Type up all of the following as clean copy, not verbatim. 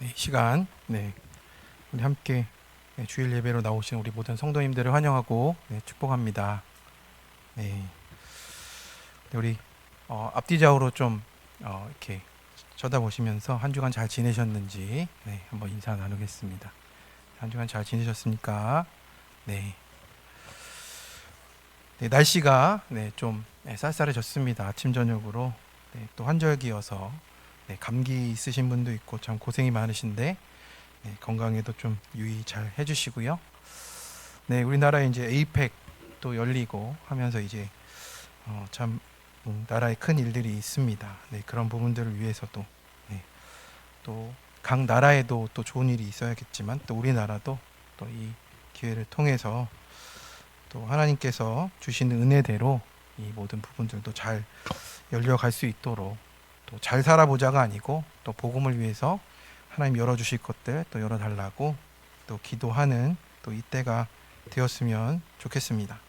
이 시간 우리 함께 주일 예배로 나오신 우리 모든 성도님들을 환영하고 축복합니다. 네, 우리 앞뒤 좌우로 좀 이렇게 쳐다보시면서 한 주간 잘 지내셨는지 한번 인사 나누겠습니다. 한 주간 잘 지내셨습니까? 네. 날씨가 좀 쌀쌀해졌습니다. 아침 저녁으로 또 환절기여서 감기 있으신 분도 있고 참 고생이 많으신데 건강에도 좀 유의 잘 해주시고요. 우리나라에 이제 에이펙 또 열리고 하면서 이제 참 나라에 큰 일들이 있습니다. 그런 부분들을 위해서도 또 각 나라에도 또 좋은 일이 있어야겠지만 또 우리나라도 또 이 기회를 통해서 또 하나님께서 주시는 은혜대로 이 모든 부분들도 잘 열려갈 수 있도록 또 잘 살아보자가 아니고 또 복음을 위해서 하나님 열어주실 것들 또 열어달라고 또 기도하는 또 이때가 되었으면 좋겠습니다.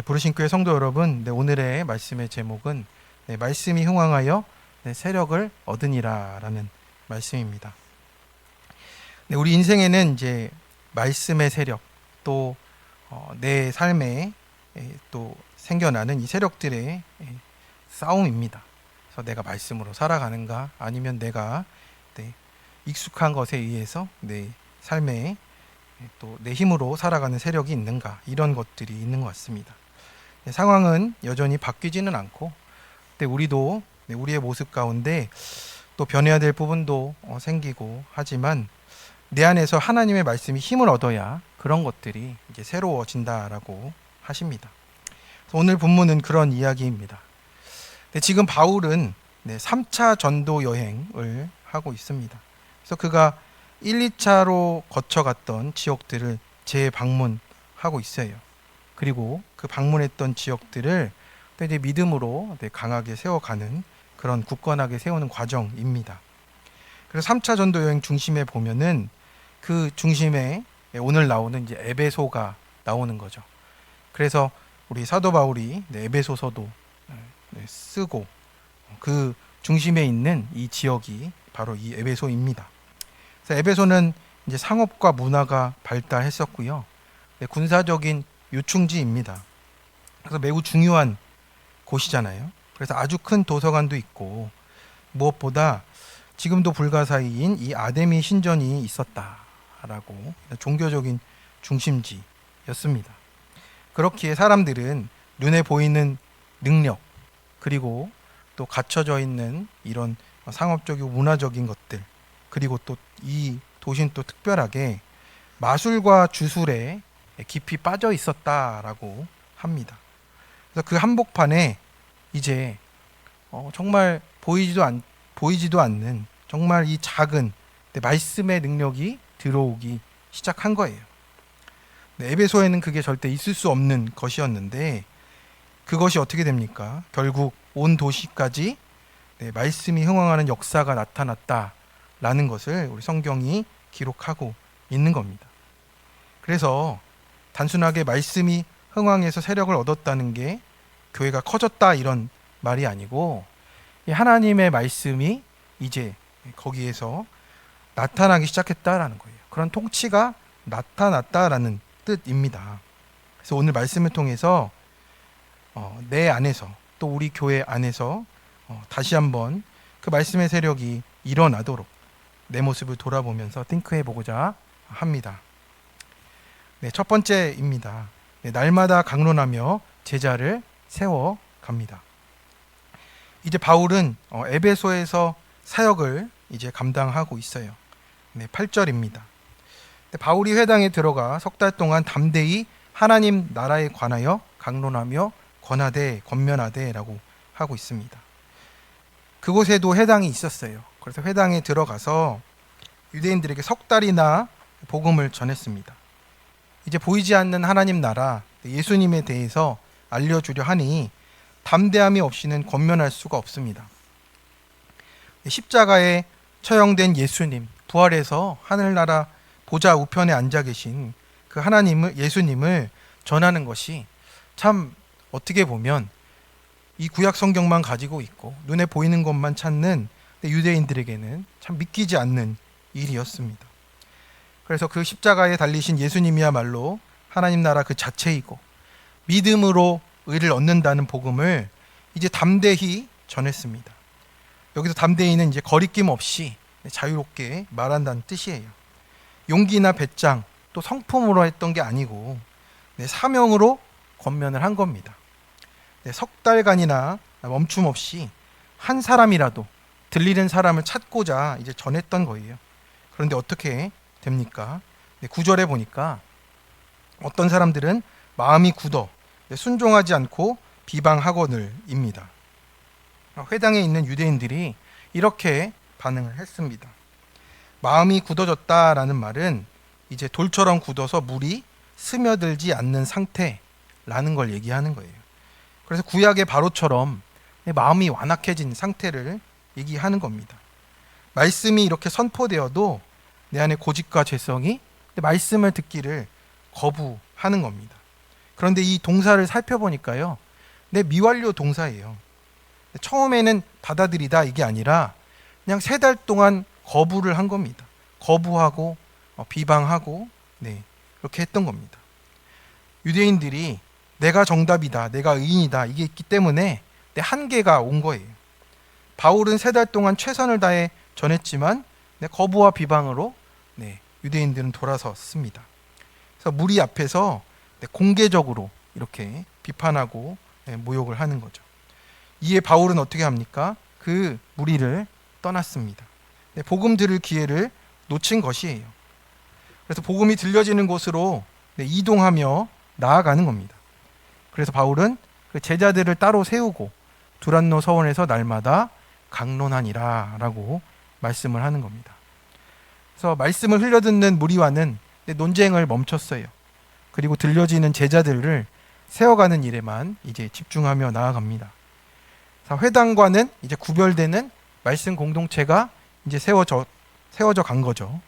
부르신 교회 성도 여러분, 오늘의 말씀의 제목은 말씀이 흥왕하여 세력을 얻으니라 라는 말씀입니다. 우리 인생에는 이제 말씀의 세력 또 내 삶에 또 생겨나는 이 세력들의 싸움입니다. 그래서 내가 말씀으로 살아가는가 아니면 내가 익숙한 것에 의해서 내 삶에 또 내 힘으로 살아가는 세력이 있는가, 이런 것들이 있는 것 같습니다. 상황은 여전히 바뀌지는 않고 우리도 우리의 모습 가운데 또 변해야 될 부분도 생기고 하지만 내 안에서 하나님의 말씀이 힘을 얻어야 그런 것들이 이제 새로워진다라고 하십니다. 오늘 본문은 그런 이야기입니다. 지금 바울은 3차 전도 여행을 하고 있습니다. 그래서 그가 1, 2차로 거쳐갔던 지역들을 재방문하고 있어요. 그리고 그 방문했던 지역들을 또 이제 믿음으로 강하게 세워가는 그런 굳건하게 세우는 과정입니다. 그래서 3차 전도 여행 중심에 보면은 그 중심에 오늘 나오는 이제 에베소가 나오는 거죠. 그래서 우리 사도 바울이 에베소서도 쓰고 그 중심에 있는 이 지역이 바로 이 에베소입니다. 그래서 에베소는 이제 상업과 문화가 발달했었고요. 군사적인 요충지입니다. 그래서 매우 중요한 곳이잖아요. 그래서 아주 큰 도서관도 있고 무엇보다 지금도 불가사의인 이 아데미 신전이 있었다라고 종교적인 중심지였습니다. 그렇기에 사람들은 눈에 보이는 능력 그리고 또 갖춰져 있는 이런 상업적이고 문화적인 것들 그리고 또 이 도시는 또 특별하게 마술과 주술에 깊이 빠져 있었다라고 합니다. 그래서 그 한복판에 이제 정말 보이지도 않는 정말 이 작은 말씀의 능력이 들어오기 시작한 거예요. 에베소에는 그게 절대 있을 수 없는 것이었는데 그것이 어떻게 됩니까? 결국 온 도시까지 말씀이 흥왕하는 역사가 나타났다라는 것을 우리 성경이 기록하고 있는 겁니다. 그래서 단순하게 말씀이 흥왕해서 세력을 얻었다는 게 교회가 커졌다 이런 말이 아니고 하나님의 말씀이 이제 거기에서 나타나기 시작했다라는 거예요. 그런 통치가 나타났다라는 뜻입니다. 그래서 오늘 말씀을 통해서 내 안에서 또 우리 교회 안에서 다시 한번 그 말씀의 세력이 일어나도록 내 모습을 돌아보면서 띵크해보고자 합니다. 첫 번째입니다. 날마다 강론하며 제자를 세워갑니다. 이제 바울은 에베소에서 사역을 이제 감당하고 있어요. 8절입니다. 바울이 회당에 들어가 석 달 동안 담대히 하나님 나라에 관하여 강론하며 권하되 권면하되라고 하고 있습니다. 그곳에도 회당이 있었어요. 그래서 회당에 들어가서 유대인들에게 석 달이나 복음을 전했습니다. 이제 보이지 않는 하나님 나라 예수님에 대해서 알려주려 하니 담대함이 없이는 권면할 수가 없습니다. 십자가에 처형된 예수님, 부활해서 하늘나라 보좌 우편에 앉아 계신 그 예수님을 전하는 것이 참 어떻게 보면 이 구약 성경만 가지고 있고 눈에 보이는 것만 찾는 유대인들에게는 참 믿기지 않는 일이었습니다. 그래서 그 십자가에 달리신 예수님이야말로 하나님 나라 그 자체이고 믿음으로 의를 얻는다는 복음을 이제 담대히 전했습니다. 여기서 담대히는 이제 거리낌 없이 자유롭게 말한다는 뜻이에요. 용기나 배짱 또 성품으로 했던 게 아니고 사명으로 권면을 한 겁니다. 석 달간이나 멈춤 없이 한 사람이라도 들리는 사람을 찾고자 이제 전했던 거예요. 그런데 어떻게 됩니까? 9절에 보니까 어떤 사람들은 마음이 굳어 순종하지 않고 비방하거늘입니다. 회당에 있는 유대인들이 이렇게 반응을 했습니다. 마음이 굳어졌다라는 말은 이제 돌처럼 굳어서 물이 스며들지 않는 상태라는 걸 얘기하는 거예요. 그래서 구약의 바로처럼 마음이 완악해진 상태를 얘기하는 겁니다. 말씀이 이렇게 선포되어도 내 안에 고집과 죄성이 말씀을 듣기를 거부하는 겁니다. 그런데 이 동사를 살펴보니까요, 미완료 동사예요. 처음에는 받아들이다 이게 아니라 그냥 3달 동안 거부를 한 겁니다. 거부하고 비방하고 그렇게 했던 겁니다. 유대인들이 내가 정답이다, 내가 의인이다 이게 있기 때문에 내 한계가 온 거예요. 바울은 3달 동안 최선을 다해 전했지만 거부와 비방으로 유대인들은 돌아섰습니다. 그래서 무리 앞에서 공개적으로 이렇게 비판하고 모욕을 하는 거죠. 이에 바울은 어떻게 합니까? 그 무리를 떠났습니다. 복음 들을 기회를 놓친 것이에요. 그래서 복음이 들려지는 곳으로 이동하며 나아가는 겁니다. 그래서 바울은 그 제자들을 따로 세우고 두란노 서원에서 날마다 강론하니라 라고 말씀을 하는 겁니다. 그래서 말씀을 흘려듣는 무리와는 논쟁을 멈췄어요. 그리고 들려지는 제자들을 세워가는 일에만 이제 집중하며 나아갑니다. 회당과는 이제 구별되는 말씀 공동체가 이제 세워져 간 거죠.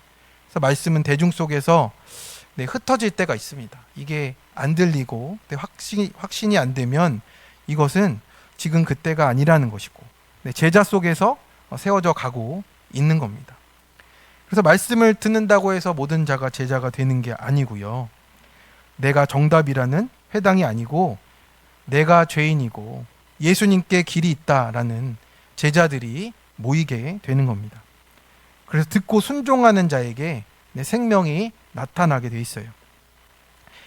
그래서 말씀은 대중 속에서 흩어질 때가 있습니다. 이게 안 들리고 확신이 안 되면 이것은 지금 그때가 아니라는 것이고 제자 속에서 세워져 가고 있는 겁니다. 그래서 말씀을 듣는다고 해서 모든 자가 제자가 되는 게 아니고요. 내가 정답이라는 회당이 아니고 내가 죄인이고 예수님께 길이 있다라는 제자들이 모이게 되는 겁니다. 그래서 듣고 순종하는 자에게 내 생명이 나타나게 돼 있어요.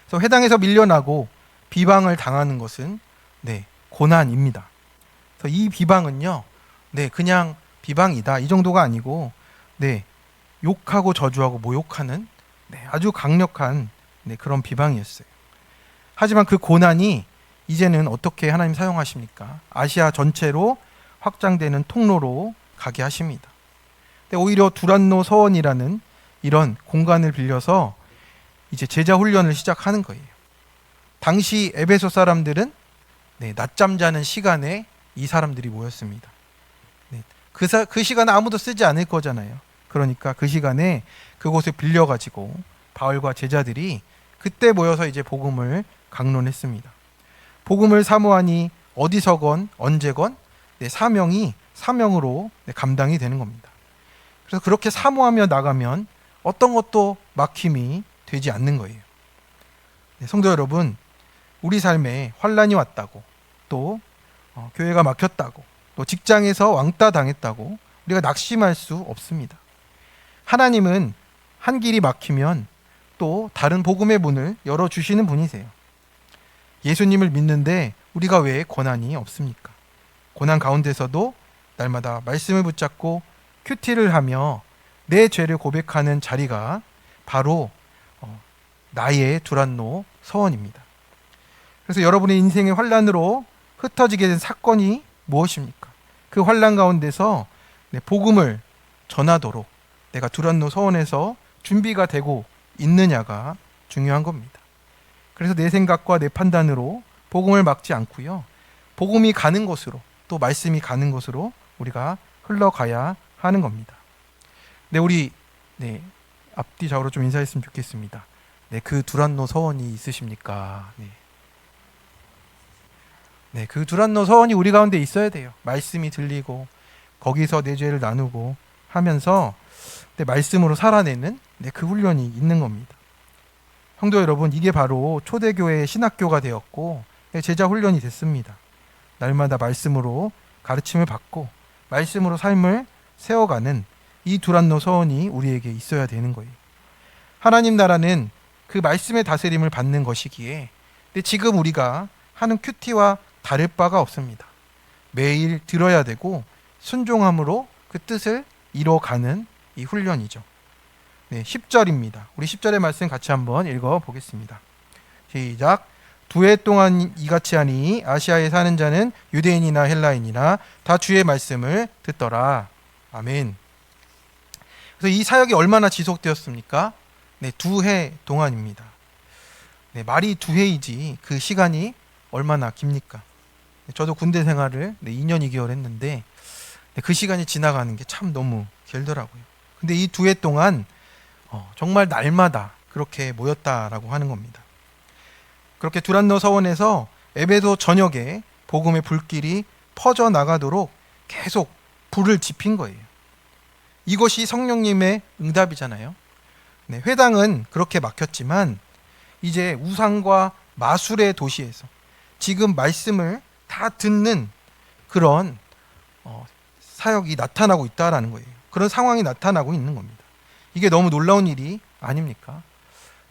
그래서 회당에서 밀려나고 비방을 당하는 것은 고난입니다. 그래서 이 비방은요, 그냥 비방이다 이 정도가 아니고 욕하고 저주하고 모욕하는 아주 강력한 그런 비방이었어요. 하지만 그 고난이 이제는 어떻게 하나님 사용하십니까? 아시아 전체로 확장되는 통로로 가게 하십니다. 오히려 두란노 서원이라는 이런 공간을 빌려서 이제 제자 훈련을 시작하는 거예요. 당시 에베소 사람들은 낮잠 자는 시간에 이 사람들이 모였습니다. 그 시간에 아무도 쓰지 않을 거잖아요. 그러니까 그 시간에 그곳을 빌려가지고 바울과 제자들이 그때 모여서 이제 복음을 강론했습니다. 복음을 사모하니 어디서건 언제건 사명으로 감당이 되는 겁니다. 그래서 그렇게 사모하며 나가면 어떤 것도 막힘이 되지 않는 거예요. 성도 여러분, 우리 삶에 환란이 왔다고 또 교회가 막혔다고 또 직장에서 왕따 당했다고 우리가 낙심할 수 없습니다. 하나님은 한 길이 막히면 또 다른 복음의 문을 열어주시는 분이세요. 예수님을 믿는데 우리가 왜 고난이 없습니까? 고난 가운데서도 날마다 말씀을 붙잡고 큐티를 하며 내 죄를 고백하는 자리가 바로 나의 두란노 서원입니다. 그래서 여러분의 인생의 환란으로 흩어지게 된 사건이 무엇입니까? 그 환란 가운데서 복음을 전하도록 내가 두란노 서원에서 준비가 되고 있느냐가 중요한 겁니다. 그래서 내 생각과 내 판단으로 복음을 막지 않고요. 복음이 가는 곳으로 또 말씀이 가는 곳으로 우리가 흘러가야 하는 겁니다. 우리 앞뒤 좌우로 좀 인사했으면 좋겠습니다. 그 두란노 서원이 있으십니까? 그 두란노 서원이 우리 가운데 있어야 돼요. 말씀이 들리고 거기서 내 죄를 나누고 하면서 내 말씀으로 살아내는 그 훈련이 있는 겁니다. 성도 여러분, 이게 바로 초대교회의 신학교가 되었고 제자 훈련이 됐습니다. 날마다 말씀으로 가르침을 받고 말씀으로 삶을 세워가는 이 두란노 서원이 우리에게 있어야 되는 거예요. 하나님 나라는 그 말씀의 다스림을 받는 것이기에 근데 지금 우리가 하는 큐티와 다를 바가 없습니다. 매일 들어야 되고 순종함으로 그 뜻을 이뤄가는 이 훈련이죠. 10절입니다. 우리 10절의 말씀 같이 한번 읽어보겠습니다. 시작. 2해 동안 이같이 하니 아시아에 사는 자는 유대인이나 헬라인이나 다 주의 말씀을 듣더라. 아멘. 그래서 이 사역이 얼마나 지속되었습니까? 2해 동안입니다. 말이 2해이지 그 시간이 얼마나 깁니까? 저도 군대 생활을 2년 2개월 했는데 그 시간이 지나가는 게 참 너무 길더라고요. 근데 이 2해 동안 정말 날마다 그렇게 모였다라고 하는 겁니다. 그렇게 두란노 서원에서 에베소 전역에 복음의 불길이 퍼져나가도록 계속 불을 지핀 거예요. 이것이 성령님의 응답이잖아요. 회당은 그렇게 막혔지만 이제 우상과 마술의 도시에서 지금 말씀을 다 듣는 그런 사역이 나타나고 있다라는 거예요. 그런 상황이 나타나고 있는 겁니다. 이게 너무 놀라운 일이 아닙니까?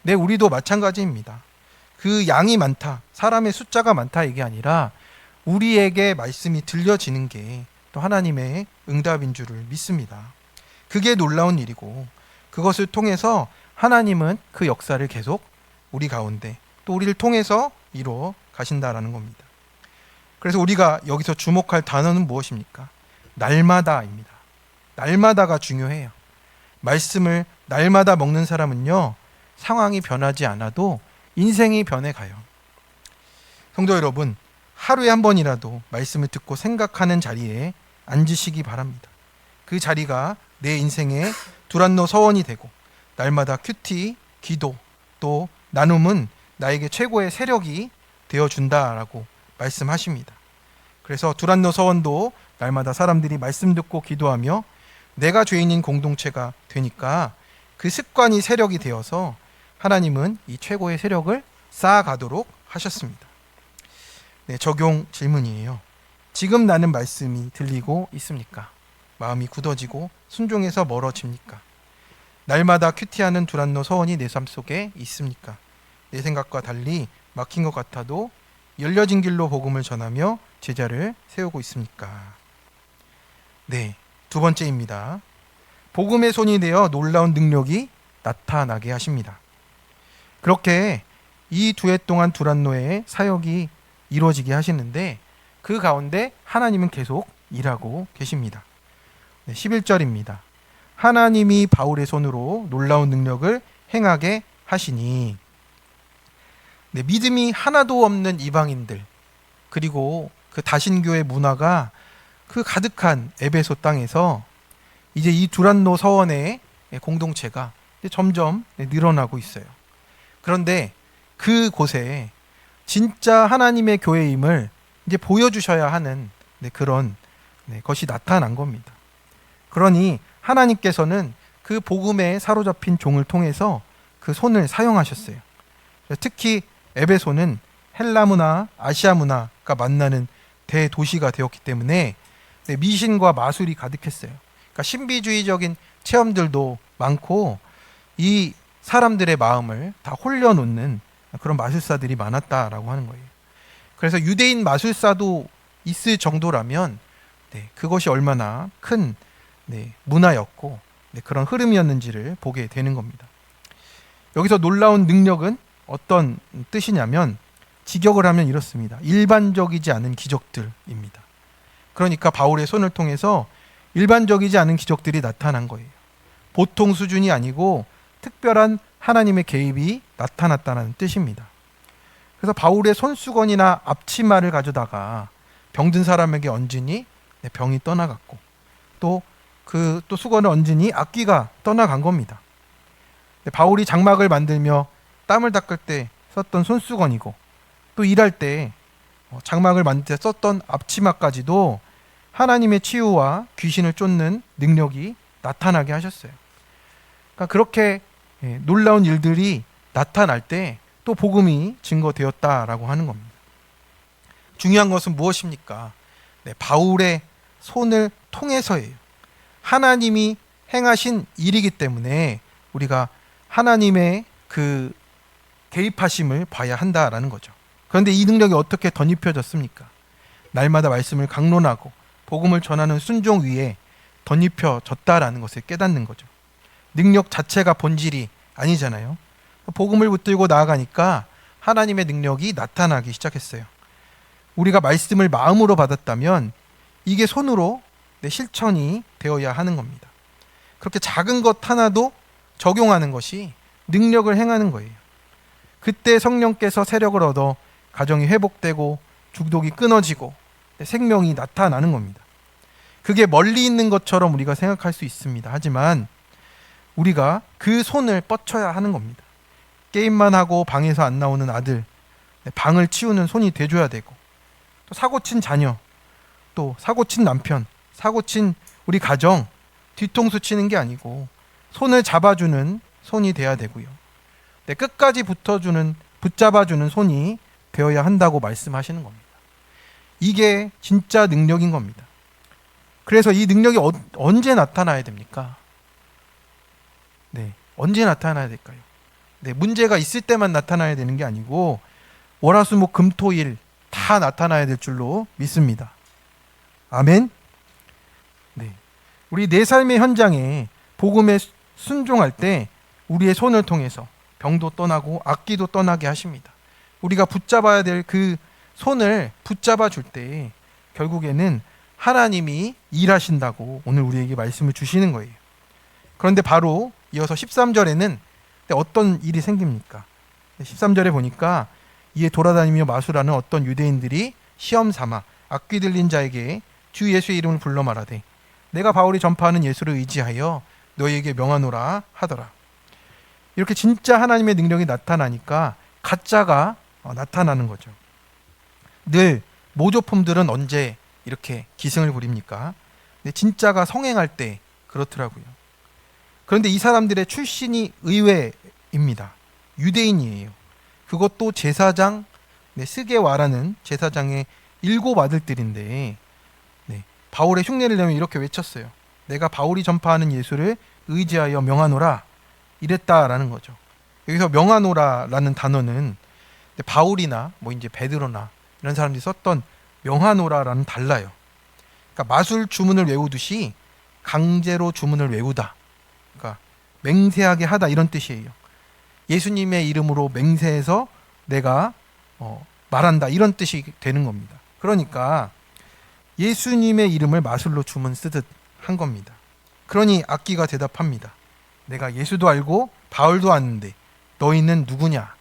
우리도 마찬가지입니다. 그 양이 많다, 사람의 숫자가 많다 이게 아니라 우리에게 말씀이 들려지는 게 또 하나님의 응답인 줄을 믿습니다. 그게 놀라운 일이고 그것을 통해서 하나님은 그 역사를 계속 우리 가운데 또 우리를 통해서 이루어 가신다라는 겁니다. 그래서 우리가 여기서 주목할 단어는 무엇입니까? 날마다입니다. 날마다가 중요해요. 말씀을 날마다 먹는 사람은요, 상황이 변하지 않아도 인생이 변해가요. 성도 여러분, 하루에 한 번이라도 말씀을 듣고 생각하는 자리에 앉으시기 바랍니다. 그 자리가 내 인생의 두란노 서원이 되고 날마다 큐티, 기도, 또 나눔은 나에게 최고의 세력이 되어준다라고 말씀하십니다. 그래서 두란노 서원도 날마다 사람들이 말씀 듣고 기도하며 내가 죄인인 공동체가 되니까 그 습관이 세력이 되어서 하나님은 이 최고의 세력을 쌓아가도록 하셨습니다. 적용 질문이에요. 지금 나는 말씀이 들리고 있습니까? 마음이 굳어지고 순종에서 멀어집니까? 날마다 큐티하는 두란노 서원이 내 삶 속에 있습니까? 내 생각과 달리 막힌 것 같아도 열려진 길로 복음을 전하며 제자를 세우고 있습니까? 두 번째입니다. 복음의 손이 되어 놀라운 능력이 나타나게 하십니다. 그렇게 이 2해 동안 두란노의 사역이 이루어지게 하시는데 그 가운데 하나님은 계속 일하고 계십니다. 11절입니다. 하나님이 바울의 손으로 놀라운 능력을 행하게 하시니 믿음이 하나도 없는 이방인들 그리고 그 다신교의 문화가 그 가득한 에베소 땅에서 이제 이 두란노 서원의 공동체가 점점 늘어나고 있어요. 그런데 그곳에 진짜 하나님의 교회임을 이제 보여주셔야 하는 그런 것이 나타난 겁니다. 그러니 하나님께서는 그 복음에 사로잡힌 종을 통해서 그 손을 사용하셨어요. 특히 에베소는 헬라 문화, 아시아 문화가 만나는 대도시가 되었기 때문에 미신과 마술이 가득했어요. 그러니까 신비주의적인 체험들도 많고 이 사람들의 마음을 다 홀려놓는 그런 마술사들이 많았다라고 하는 거예요. 그래서 유대인 마술사도 있을 정도라면 그것이 얼마나 큰 문화였고 그런 흐름이었는지를 보게 되는 겁니다. 여기서 놀라운 능력은 어떤 뜻이냐면 직역을 하면 이렇습니다. 일반적이지 않은 기적들입니다. 그러니까 바울의 손을 통해서 일반적이지 않은 기적들이 나타난 거예요. 보통 수준이 아니고 특별한 하나님의 개입이 나타났다는 뜻입니다. 그래서 바울의 손수건이나 앞치마를 가져다가 병든 사람에게 얹으니 병이 떠나갔고 또 수건을 얹으니 악귀가 떠나간 겁니다. 바울이 장막을 만들며 땀을 닦을 때 썼던 손수건이고 또 일할 때 장막을 만들 때 썼던 앞치마까지도 하나님의 치유와 귀신을 쫓는 능력이 나타나게 하셨어요. 그러니까 그렇게 놀라운 일들이 나타날 때 또 복음이 증거되었다라고 하는 겁니다. 중요한 것은 무엇입니까? 바울의 손을 통해서예요. 하나님이 행하신 일이기 때문에 우리가 하나님의 그 개입하심을 봐야 한다라는 거죠. 그런데 이 능력이 어떻게 덧입혀졌습니까? 날마다 말씀을 강론하고 복음을 전하는 순종 위에 덧입혀졌다라는 것을 깨닫는 거죠. 능력 자체가 본질이 아니잖아요. 복음을 붙들고 나아가니까 하나님의 능력이 나타나기 시작했어요. 우리가 말씀을 마음으로 받았다면 이게 손으로 실천이 되어야 하는 겁니다. 그렇게 작은 것 하나도 적용하는 것이 능력을 행하는 거예요. 그때 성령께서 세력을 얻어 가정이 회복되고 중독이 끊어지고 생명이 나타나는 겁니다. 그게 멀리 있는 것처럼 우리가 생각할 수 있습니다. 하지만 우리가 그 손을 뻗쳐야 하는 겁니다. 게임만 하고 방에서 안 나오는 아들, 방을 치우는 손이 돼줘야 되고, 또 사고친 자녀, 또 사고친 남편, 사고친 우리 가정, 뒤통수 치는 게 아니고 손을 잡아주는 손이 돼야 되고요. 끝까지 붙잡아주는 손이 되어야 한다고 말씀하시는 겁니다. 이게 진짜 능력인 겁니다. 그래서 이 능력이 언제 나타나야 됩니까? 언제 나타나야 될까요? 문제가 있을 때만 나타나야 되는 게 아니고 월화수목금토일 다 나타나야 될 줄로 믿습니다. 아멘. 우리 내 삶의 현장에 복음에 순종할 때 우리의 손을 통해서 병도 떠나고 악기도 떠나게 하십니다. 우리가 붙잡아야 될 그 손을 붙잡아 줄 때 결국에는 하나님이 일하신다고 오늘 우리에게 말씀을 주시는 거예요. 그런데 바로 이어서 13절에는 어떤 일이 생깁니까? 13절에 보니까 이에 돌아다니며 마술하는 어떤 유대인들이 시험 삼아 악귀 들린 자에게 주 예수의 이름을 불러 말하되 내가 바울이 전파하는 예수를 의지하여 너희에게 명하노라 하더라. 이렇게 진짜 하나님의 능력이 나타나니까 가짜가 나타나는 거죠. 늘 모조품들은 언제 이렇게 기승을 부립니까? 근데 진짜가 성행할 때 그렇더라고요. 그런데 이 사람들의 출신이 의외입니다. 유대인이에요. 그것도 제사장 스게와라는 제사장의 7 아들들인데 바울의 흉내를 내며 이렇게 외쳤어요. 내가 바울이 전파하는 예수를 의지하여 명하노라 이랬다라는 거죠. 여기서 명하노라라는 단어는 바울이나 이제 베드로나 이런 사람들이 썼던 명하노라라는 달라요. 그러니까 마술 주문을 외우듯이 강제로 주문을 외우다. 그러니까 맹세하게 하다 이런 뜻이에요. 예수님의 이름으로 맹세해서 내가 말한다 이런 뜻이 되는 겁니다. 그러니까 예수님의 이름을 마술로 주문 쓰듯 한 겁니다. 그러니 악기가 대답합니다. 내가 예수도 알고 바울도 아는데 너희는 누구냐?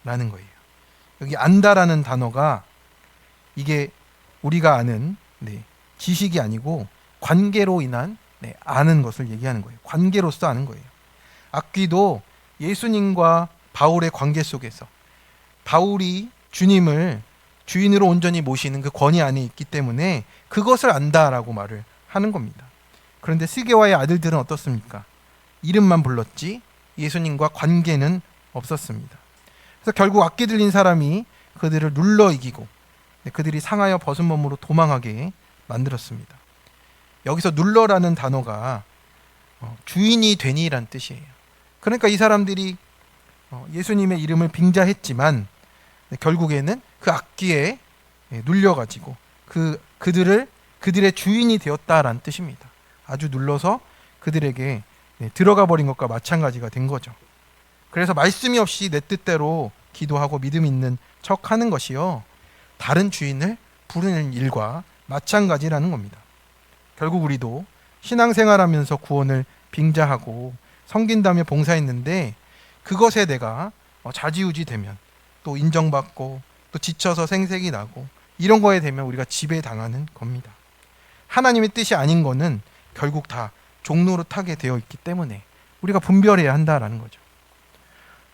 라는 거예요. 여기 안다라는 단어가 이게 우리가 아는 지식이 아니고 관계로 인한 아는 것을 얘기하는 거예요. 관계로서 아는 거예요. 악귀도 예수님과 바울의 관계 속에서 바울이 주님을 주인으로 온전히 모시는 그 권위 안에 있기 때문에 그것을 안다라고 말을 하는 겁니다. 그런데 스게와의 아들들은 어떻습니까? 이름만 불렀지 예수님과 관계는 없었습니다. 그래서 결국 악기 들린 사람이 그들을 눌러 이기고 그들이 상하여 벗은 몸으로 도망하게 만들었습니다. 여기서 눌러라는 단어가 주인이 되니란 뜻이에요. 그러니까 이 사람들이 예수님의 이름을 빙자했지만 결국에는 그 악기에 눌려가지고 그들의 주인이 되었다라는 뜻입니다. 아주 눌러서 그들에게 들어가 버린 것과 마찬가지가 된 거죠. 그래서 말씀이 없이 내 뜻대로 기도하고 믿음 있는 척하는 것이요 다른 주인을 부르는 일과 마찬가지라는 겁니다. 결국 우리도 신앙생활하면서 구원을 빙자하고 섬긴다며 봉사했는데 그것에 내가 좌지우지 되면 또 인정받고 또 지쳐서 생색이 나고 이런 거에 되면 우리가 지배당하는 겁니다. 하나님의 뜻이 아닌 거는 결국 다 종로로 타게 되어 있기 때문에 우리가 분별해야 한다라는 거죠.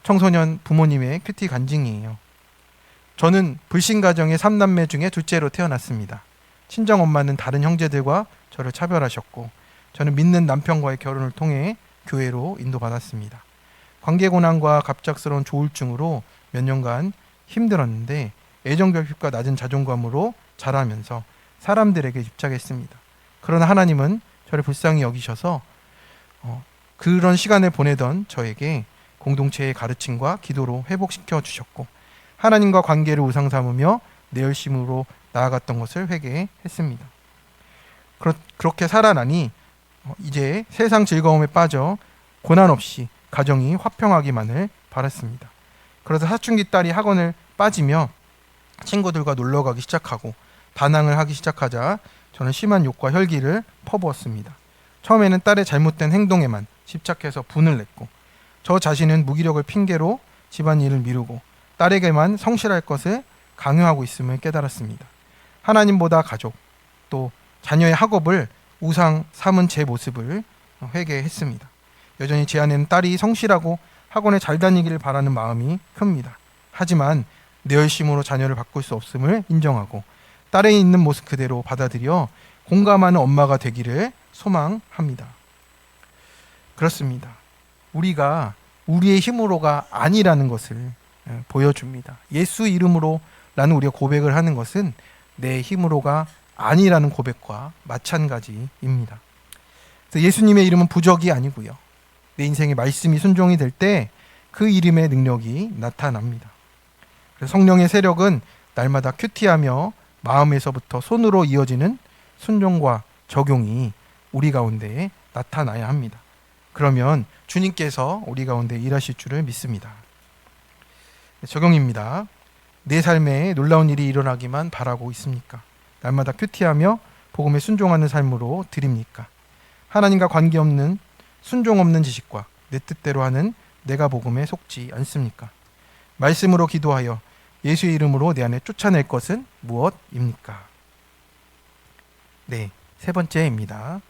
청소년 부모님의 큐티 간증이에요. 저는 불신 가정의 3남매 중에 둘째로 태어났습니다. 친정 엄마는 다른 형제들과 저를 차별하셨고 저는 믿는 남편과의 결혼을 통해 교회로 인도받았습니다. 관계고난과 갑작스러운 조울증으로 몇 년간 힘들었는데 애정결핍과 낮은 자존감으로 자라면서 사람들에게 집착했습니다. 그러나 하나님은 저를 불쌍히 여기셔서 그런 시간을 보내던 저에게 공동체의 가르침과 기도로 회복시켜 주셨고 하나님과 관계를 우상 삼으며 내 열심으로 나아갔던 것을 회개했습니다. 그렇게 살아나니 이제 세상 즐거움에 빠져 고난 없이 가정이 화평하기만을 바랐습니다. 그래서 사춘기 딸이 학원을 빠지며 친구들과 놀러 가기 시작하고 반항을 하기 시작하자 저는 심한 욕과 혈기를 퍼부었습니다. 처음에는 딸의 잘못된 행동에만 집착해서 분을 냈고 저 자신은 무기력을 핑계로 집안일을 미루고 딸에게만 성실할 것을 강요하고 있음을 깨달았습니다. 하나님보다 가족 또 자녀의 학업을 우상 삼은 제 모습을 회개했습니다. 여전히 제 안에는 딸이 성실하고 학원에 잘 다니기를 바라는 마음이 큽니다. 하지만 내 열심으로 자녀를 바꿀 수 없음을 인정하고 딸에 있는 모습 그대로 받아들여 공감하는 엄마가 되기를 소망합니다. 그렇습니다. 우리가 우리의 힘으로가 아니라는 것을 보여줍니다. 예수 이름으로 라는 우리가 고백을 하는 것은 내 힘으로가 아니라는 고백과 마찬가지입니다. 그래서 예수님의 이름은 부적이 아니고요. 내 인생의 말씀이 순종이 될 때 그 이름의 능력이 나타납니다. 그래서 성령의 세력은 날마다 큐티하며 마음에서부터 손으로 이어지는 순종과 적용이 우리 가운데 나타나야 합니다. 그러면 주님께서 우리 가운데 일하실 줄을 믿습니다. 적용입니다. 내 삶에 놀라운 일이 일어나기만 바라고 있습니까? 날마다 큐티하며 복음에 순종하는 삶으로 드립니까? 하나님과 관계없는 순종 없는 지식과 내 뜻대로 하는 내가 복음에 속지 않습니까? 말씀으로 기도하여 예수의 이름으로 내 안에 쫓아낼 것은 무엇입니까? 네, 세 번째입니다.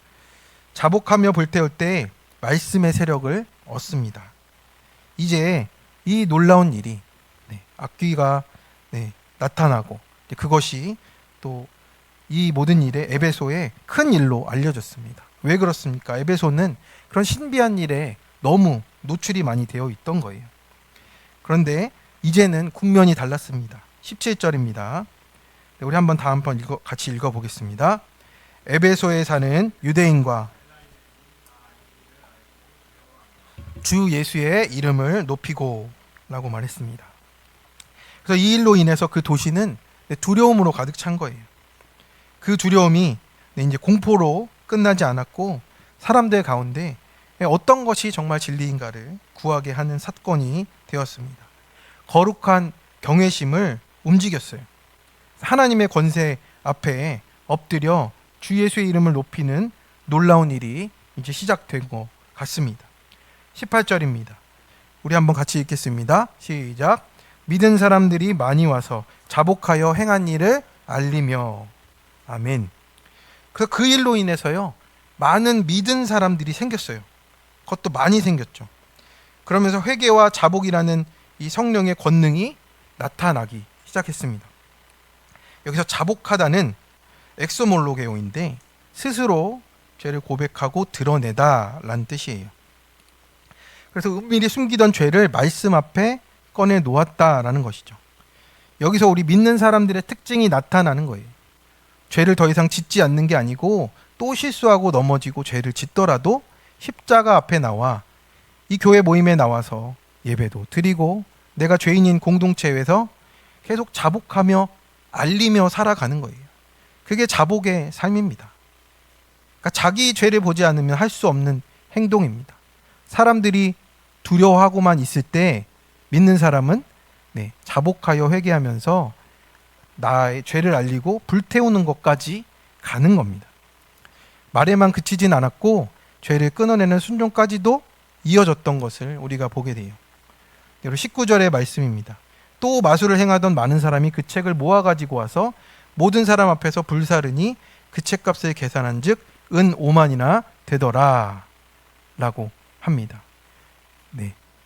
자복하며 불태울 때 말씀의 세력을 얻습니다. 이제 이 놀라운 일이 악귀가 나타나고 그것이 또 이 모든 일에 에베소에 큰 일로 알려졌습니다. 왜 그렇습니까? 에베소는 그런 신비한 일에 너무 노출이 많이 되어 있던 거예요. 그런데 이제는 국면이 달랐습니다. 17절입니다. 우리 한번 같이 읽어보겠습니다. 에베소에 사는 유대인과 주 예수의 이름을 높이고 라고 말했습니다. 그래서 이 일로 인해서 그 도시는 두려움으로 가득 찬 거예요. 그 두려움이 이제 공포로 끝나지 않았고 사람들 가운데 어떤 것이 정말 진리인가를 구하게 하는 사건이 되었습니다. 거룩한 경외심을 움직였어요. 하나님의 권세 앞에 엎드려 주 예수의 이름을 높이는 놀라운 일이 이제 시작된 것 같습니다. 18절입니다. 우리 한번 같이 읽겠습니다. 시작. 믿은 사람들이 많이 와서 자복하여 행한 일을 알리며. 아멘. 그래서 그 일로 인해서요, 많은 믿은 사람들이 생겼어요. 그것도 많이 생겼죠. 그러면서 회개와 자복이라는 이 성령의 권능이 나타나기 시작했습니다. 여기서 자복하다는 엑소몰로게오인데 스스로 죄를 고백하고 드러내다 라는 뜻이에요. 그래서 은밀히 숨기던 죄를 말씀 앞에 꺼내 놓았다라는 것이죠. 여기서 우리 믿는 사람들의 특징이 나타나는 거예요. 죄를 더 이상 짓지 않는 게 아니고 또 실수하고 넘어지고 죄를 짓더라도 십자가 앞에 나와 이 교회 모임에 나와서 예배도 드리고 내가 죄인인 공동체에서 계속 자복하며 알리며 살아가는 거예요. 그게 자복의 삶입니다. 그러니까 자기 죄를 보지 않으면 할 수 없는 행동입니다. 사람들이 두려워하고만 있을 때 믿는 사람은 자복하여 회개하면서 나의 죄를 알리고 불태우는 것까지 가는 겁니다. 말에만 그치진 않았고 죄를 끊어내는 순종까지도 이어졌던 것을 우리가 보게 돼요. 19절의 말씀입니다. 또 마술을 행하던 많은 사람이 그 책을 모아가지고 와서 모든 사람 앞에서 불사르니 그 책값을 계산한 즉 은 5만이나 되더라 라고 합니다.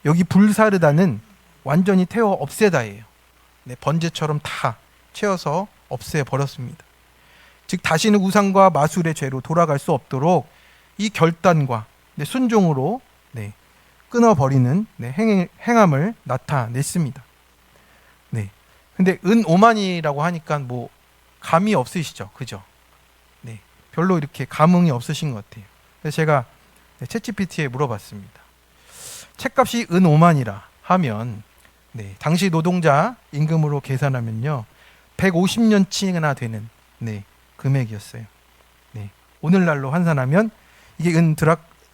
여기 불사르다는 완전히 태워 없애다예요. 번제처럼 다 채워서 없애버렸습니다. 즉 다시는 우상과 마술의 죄로 돌아갈 수 없도록 이 결단과 순종으로 끊어버리는 행함을 나타냈습니다. 근데 은 5만이라고 하니까 뭐 감이 없으시죠, 그죠? 별로 이렇게 감흥이 없으신 것 같아요. 그래서 제가 챗GPT에 물어봤습니다. 책값이 은 5만이라 하면 당시 노동자 임금으로 계산하면요 150년치나 되는 금액이었어요. 오늘날로 환산하면 이게 은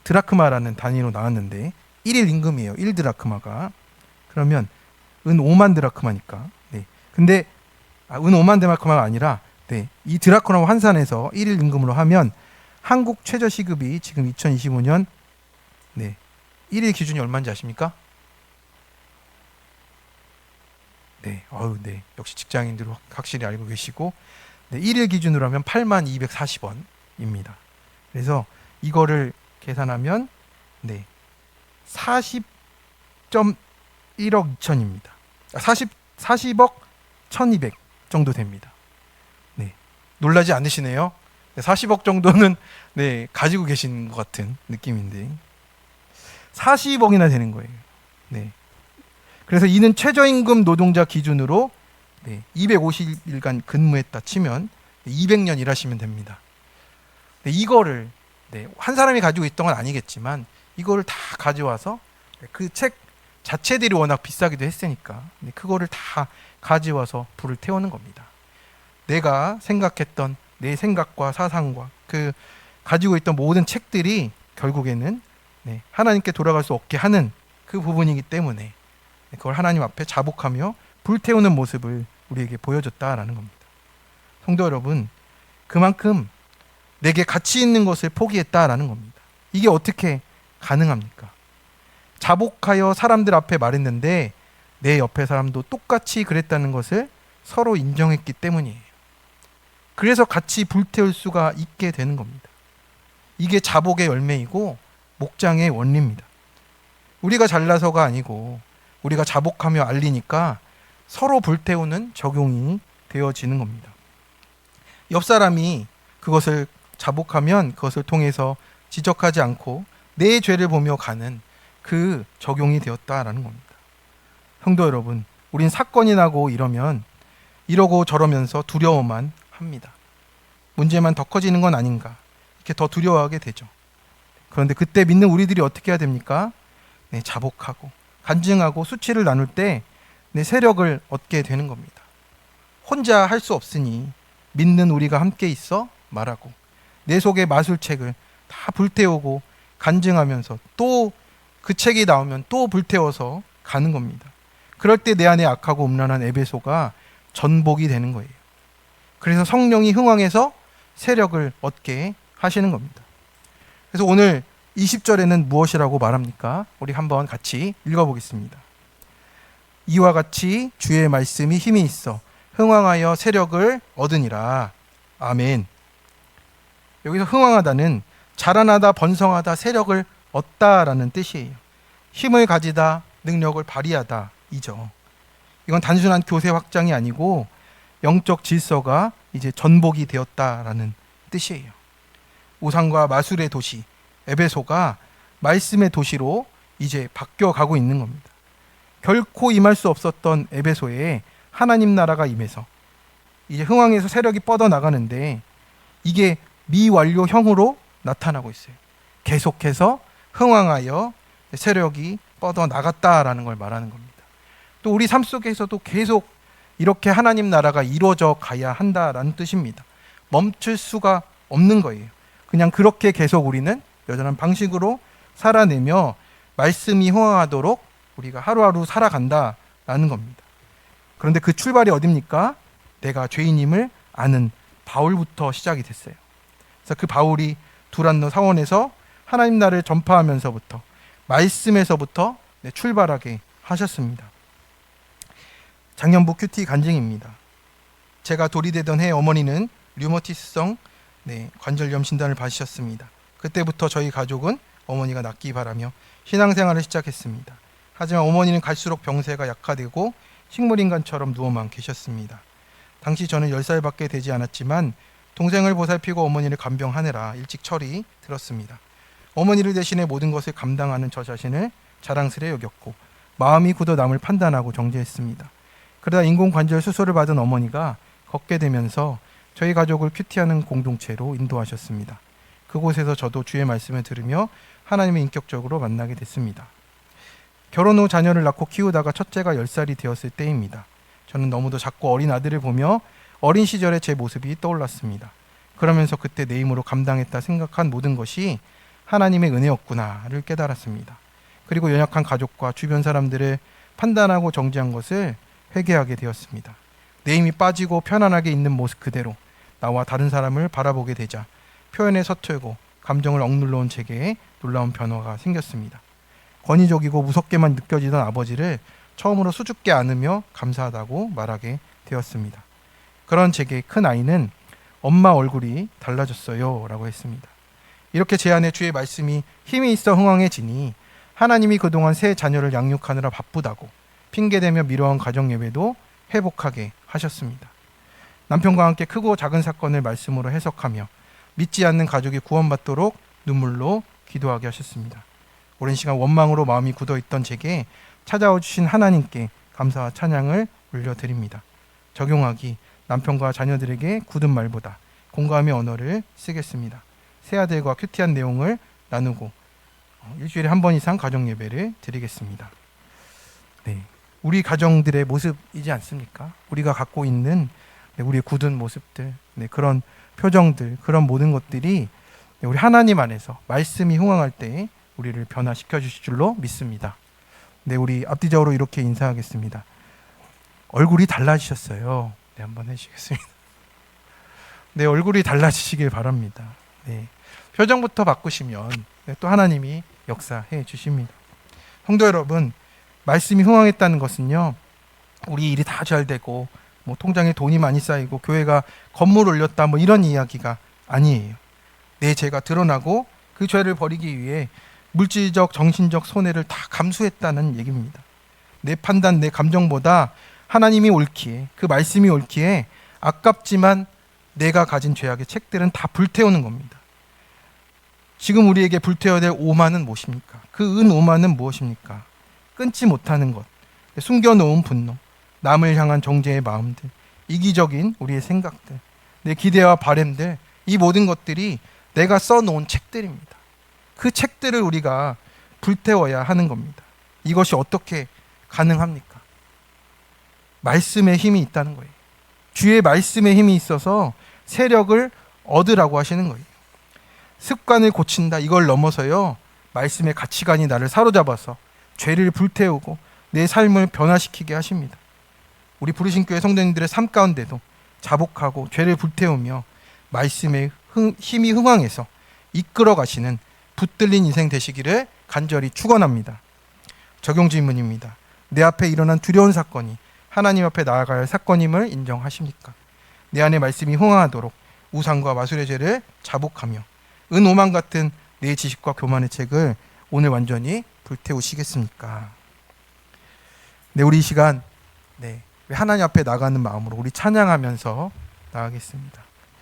드라크마라는 단위로 나왔는데 1일 임금이에요. 1드라크마가. 그러면 은 5만 드라크마니까. 근데 은 5만 드라크마가 아니라 이 드라크마로 환산해서 1일 임금으로 하면 한국 최저시급이 지금 2025년 1일 기준이 얼마인지 아십니까? 역시 직장인들 확실히 알고 계시고 1일 기준으로 하면 82,240원입니다. 그래서 이거를 계산하면 40.1억 2천입니다. 40억 1,200 정도 됩니다. 놀라지 않으시네요. 40억 정도는 가지고 계신 것 같은 느낌인데 40억이나 되는 거예요. 그래서 이는 최저임금 노동자 기준으로 250일간 근무했다 치면 200년 일하시면 됩니다. 이거를 한 사람이 가지고 있던 건 아니겠지만 이거를 다 가져와서 그 책 자체들이 워낙 비싸기도 했으니까 그거를 다 가져와서 불을 태우는 겁니다. 내가 생각했던 내 생각과 사상과 그 가지고 있던 모든 책들이 결국에는 하나님께 돌아갈 수 없게 하는 그 부분이기 때문에 그걸 하나님 앞에 자복하며 불태우는 모습을 우리에게 보여줬다라는 겁니다. 성도 여러분, 그만큼 내게 가치 있는 것을 포기했다라는 겁니다. 이게 어떻게 가능합니까? 자복하여 사람들 앞에 말했는데 내 옆에 사람도 똑같이 그랬다는 것을 서로 인정했기 때문이에요. 그래서 같이 불태울 수가 있게 되는 겁니다. 이게 자복의 열매이고 목장의 원리입니다. 우리가 잘나서가 아니고 우리가 자복하며 알리니까 서로 불태우는 적용이 되어지는 겁니다. 옆 사람이 그것을 자복하면 그것을 통해서 지적하지 않고 내 죄를 보며 가는 그 적용이 되었다라는 겁니다. 성도 여러분, 우린 사건이 나고 이러고 저러면서 두려워만 합니다. 문제만 더 커지는 건 아닌가 이렇게 더 두려워하게 되죠. 그런데 그때 믿는 우리들이 어떻게 해야 됩니까? 자복하고 간증하고 수치를 나눌 때 세력을 얻게 되는 겁니다. 혼자 할 수 없으니 믿는 우리가 함께 있어 말하고 내 속의 마술책을 다 불태우고 간증하면서 또 그 책이 나오면 또 불태워서 가는 겁니다. 그럴 때 내 안에 악하고 음란한 에베소가 전복이 되는 거예요. 그래서 성령이 흥왕해서 세력을 얻게 하시는 겁니다. 그래서 오늘 20절에는 무엇이라고 말합니까? 우리 한번 같이 읽어보겠습니다. 이와 같이 주의 말씀이 힘이 있어 흥왕하여 세력을 얻으니라. 아멘. 여기서 흥왕하다는 자라나다 번성하다 세력을 얻다라는 뜻이에요. 힘을 가지다 능력을 발휘하다 이죠. 이건 단순한 교세 확장이 아니고 영적 질서가 이제 전복이 되었다라는 뜻이에요. 우상과 마술의 도시 에베소가 말씀의 도시로 이제 바뀌어가고 있는 겁니다. 결코 임할 수 없었던 에베소에 하나님 나라가 임해서 이제 흥왕에서 세력이 뻗어나가는데 이게 미완료형으로 나타나고 있어요. 계속해서 흥왕하여 세력이 뻗어나갔다라는 걸 말하는 겁니다. 또 우리 삶 속에서도 계속 이렇게 하나님 나라가 이루어져 가야 한다라는 뜻입니다. 멈출 수가 없는 거예요. 그냥 그렇게 계속 우리는 여전한 방식으로 살아내며 말씀이 흥왕하도록 우리가 하루하루 살아간다라는 겁니다. 그런데 그 출발이 어딥니까? 내가 죄인임을 아는 바울부터 시작이 됐어요. 그래서 그 바울이 두란노 사원에서 하나님 나라를 전파하면서부터 말씀에서부터 출발하게 하셨습니다. 작년부 큐티 간증입니다. 제가 돌이 되던 해 어머니는 류머티스성 관절염 진단을 받으셨습니다. 그때부터 저희 가족은 어머니가 낫기 바라며 신앙생활을 시작했습니다. 하지만 어머니는 갈수록 병세가 약화되고 식물인간처럼 누워만 계셨습니다. 당시 저는 10살밖에 되지 않았지만 동생을 보살피고 어머니를 간병하느라 일찍 철이 들었습니다. 어머니를 대신해 모든 것을 감당하는 저 자신을 자랑스레 여겼고 마음이 굳어 남을 판단하고 정죄했습니다. 그러다 인공관절 수술을 받은 어머니가 걷게 되면서 저희 가족을 큐티하는 공동체로 인도하셨습니다. 그곳에서 저도 주의 말씀을 들으며 하나님을 인격적으로 만나게 됐습니다. 결혼 후 자녀를 낳고 키우다가 첫째가 10살이 되었을 때입니다. 저는 너무도 작고 어린 아들을 보며 어린 시절의 제 모습이 떠올랐습니다. 그러면서 그때 내 힘으로 감당했다 생각한 모든 것이 하나님의 은혜였구나를 깨달았습니다. 그리고 연약한 가족과 주변 사람들을 판단하고 정죄한 것을 회개하게 되었습니다. 내 힘이 빠지고 편안하게 있는 모습 그대로 나와 다른 사람을 바라보게 되자 표현에 서툴고 감정을 억눌러 온 제게 놀라운 변화가 생겼습니다. 권위적이고 무섭게만 느껴지던 아버지를 처음으로 수줍게 안으며 감사하다고 말하게 되었습니다. 그런 제게 큰 아이는 엄마 얼굴이 달라졌어요 라고 했습니다. 이렇게 제 안에 주의 말씀이 힘이 있어 흥황해지니 하나님이 그동안 새 자녀를 양육하느라 바쁘다고 핑계대며 미뤄온 가정예배도 회복하게 하셨습니다. 남편과 함께 크고 작은 사건을 말씀으로 해석하며 믿지 않는 가족이 구원받도록 눈물로 기도하게 하셨습니다. 오랜 시간 원망으로 마음이 굳어있던 제게 찾아와 주신 하나님께 감사와 찬양을 올려드립니다. 적용하기 남편과 자녀들에게 굳은 말보다 공감의 언어를 쓰겠습니다. 새 아들과 큐티한 내용을 나누고 일주일에 한 번 이상 가정 예배를 드리겠습니다. 네, 우리 가정들의 모습이지 않습니까? 우리가 갖고 있는 우리의 굳은 모습들, 그런 표정들, 그런 모든 것들이 우리 하나님 안에서 말씀이 흥황할 때 우리를 변화시켜 주실 줄로 믿습니다. 네, 우리 앞뒤적으로 이렇게 인사하겠습니다. 얼굴이 달라지셨어요. 네, 한번 해주시겠습니다. 네, 얼굴이 달라지시길 바랍니다. 네, 표정부터 바꾸시면 또 하나님이 역사해 주십니다. 성도 여러분, 말씀이 흥황했다는 것은요, 우리 일이 다 잘 되고 통장에 돈이 많이 쌓이고 교회가 건물 올렸다 이런 이야기가 아니에요. 내 죄가 드러나고 그 죄를 버리기 위해 물질적, 정신적 손해를 다 감수했다는 얘기입니다. 내 판단, 내 감정보다 하나님이 옳기에, 그 말씀이 옳기에 아깝지만 내가 가진 죄악의 책들은 다 불태우는 겁니다. 지금 우리에게 불태워야 될 오만은 무엇입니까? 그 오만은 무엇입니까? 끊지 못하는 것, 숨겨놓은 분노, 남을 향한 정죄의 마음들, 이기적인 우리의 생각들, 내 기대와 바램들, 이 모든 것들이 내가 써놓은 책들입니다. 그 책들을 우리가 불태워야 하는 겁니다. 이것이 어떻게 가능합니까? 말씀의 힘이 있다는 거예요. 주의 말씀의 힘이 있어서 세력을 얻으라고 하시는 거예요. 습관을 고친다, 이걸 넘어서요, 말씀의 가치관이 나를 사로잡아서 죄를 불태우고 내 삶을 변화시키게 하십니다. 우리 부르신 교회 성도님들의 삶 가운데도 자복하고 죄를 불태우며 말씀의 힘이 흥황해서 이끌어 가시는 붙들린 인생 되시기를 간절히 축원합니다. 적용 질문입니다. 내 앞에 일어난 두려운 사건이 하나님 앞에 나아가야 할 사건임을 인정하십니까? 내 안에 말씀이 흥황하도록 우상과 마술의 죄를 자복하며 은오만 같은 내 지식과 교만의 책을 오늘 완전히 불태우시겠습니까? 네, 우리 이 시간 하나님 앞에 나가는 마음으로 우리 찬양하면서 나가겠습니다.